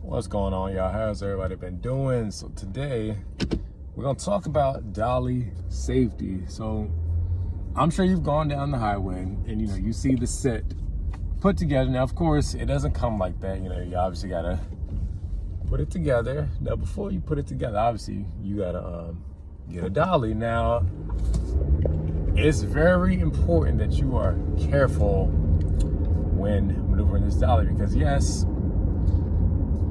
What's going on, y'all? How's everybody been doing? So today we're gonna talk about dolly safety. So I'm sure you've gone down the highway and you see the set put together. Now of course it doesn't come like that. You obviously gotta put it together. Now before you put it together, obviously you gotta get a dolly. Now it's very important that you are careful when maneuvering this dolly, because yes,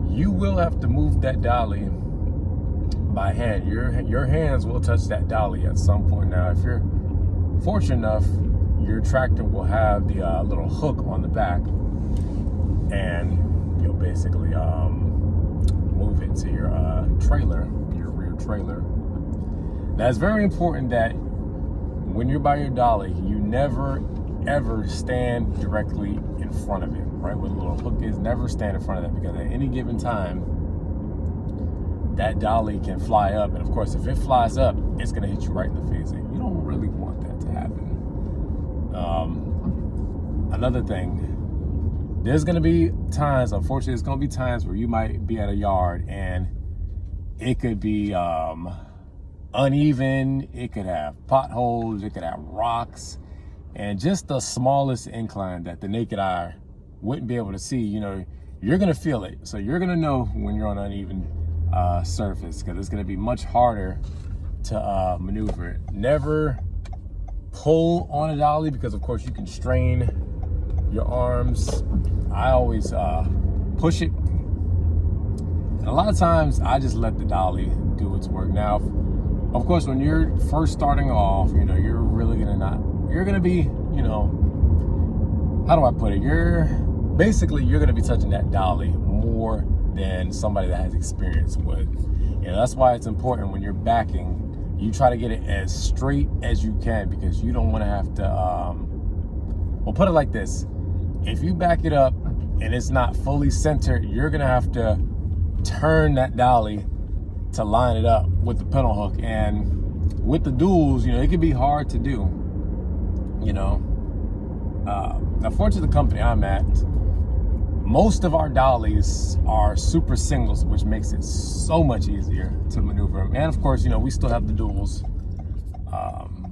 you will have to move that dolly by hand. Your hands will touch that dolly at some point. Now, if you're fortunate enough, your tractor will have the little hook on the back, and you'll basically move it to your trailer, your rear trailer. Now, it's very important that when you're by your dolly, you never ever stand directly in front of it, right where the little hook is. Never stand in front of that, because at any given time that dolly can fly up, and of course if it flies up, it's going to hit you right in the face, and you don't really want that to happen. Another thing, there's going to be times, unfortunately there's going to be times where you might be at a yard and it could be uneven, it could have potholes, it could have rocks, and just the smallest incline that the naked eye wouldn't be able to see. You're gonna feel it. So you're gonna know when you're on uneven surface, because it's gonna be much harder to maneuver it. Never pull on a dolly, because of course you can strain your arms. I always push it, and a lot of times I just let the dolly do its work. Now, of course, when you're first starting off, you're really you're gonna be, how do I put it? You're gonna be touching that dolly more than somebody that has experience would. That's why it's important when you're backing, you try to get it as straight as you can, because you don't want to have to, well, put it like this. If you back it up and it's not fully centered, you're gonna have to turn that dolly to line it up with the pintle hook. And with the duals, it can be hard to do. Unfortunately, the company I'm at, most of our dollies are super singles, which makes it so much easier to maneuver them. And of course, we still have the duals,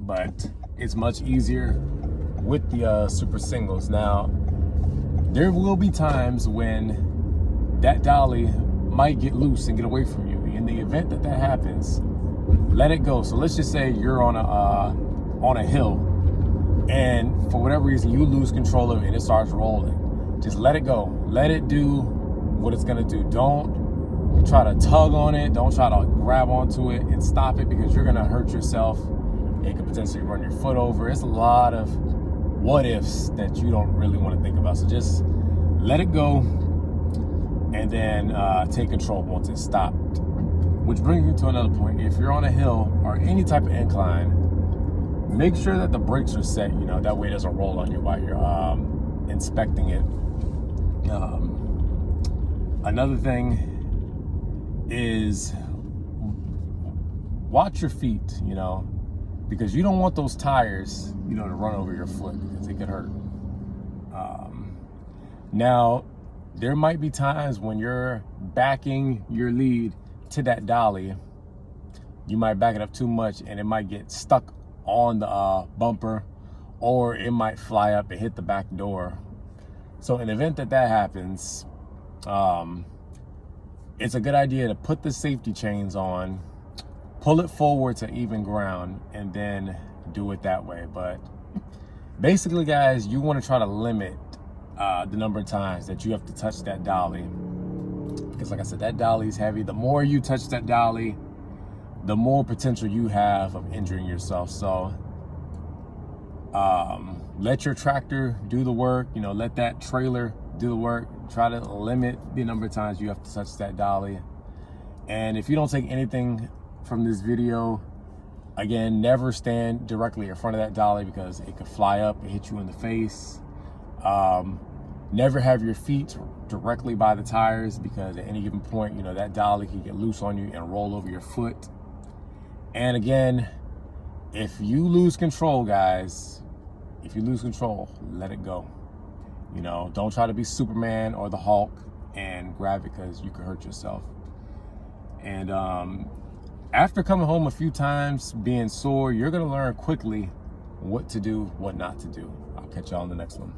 but it's much easier with the super singles. Now, there will be times when that dolly might get loose and get away from you. In the event that that happens, let it go. So let's just say you're on a hill, and for whatever reason you lose control of it and it starts rolling. Just let it go. Let it do what it's gonna do. Don't try to tug on it. Don't try to grab onto it and stop it, because you're gonna hurt yourself. It could potentially run your foot over. It's a lot of what ifs that you don't really want to think about. So just let it go, and then take control once it's stopped. Which brings me to another point. If you're on a hill or any type of incline, make sure that the brakes are set, that way it doesn't roll on you while you're inspecting it. Another thing is watch your feet, because you don't want those tires, to run over your foot, because it could hurt. Now, there might be times when you're backing your lead to that dolly, you might back it up too much and it might get stuck on the bumper, or it might fly up and hit the back door. So in the event that that happens, it's a good idea to put the safety chains on, pull it forward to even ground, and then do it that way. But basically, guys, you want to try to limit the number of times that you have to touch that dolly, because like I said, that dolly is heavy. The more you touch that dolly, the more potential you have of injuring yourself. So let your tractor do the work, let that trailer do the work. Try to limit the number of times you have to touch that dolly. And if you don't take anything from this video, again, never stand directly in front of that dolly, because it could fly up and hit you in the face. Never have your feet directly by the tires, because at any given point, that dolly can get loose on you and roll over your foot. And again, if you lose control, guys, let it go. Don't try to be Superman or the Hulk and grab it because you could hurt yourself. And after coming home a few times, being sore, you're gonna learn quickly what to do, what not to do. I'll catch y'all on the next one.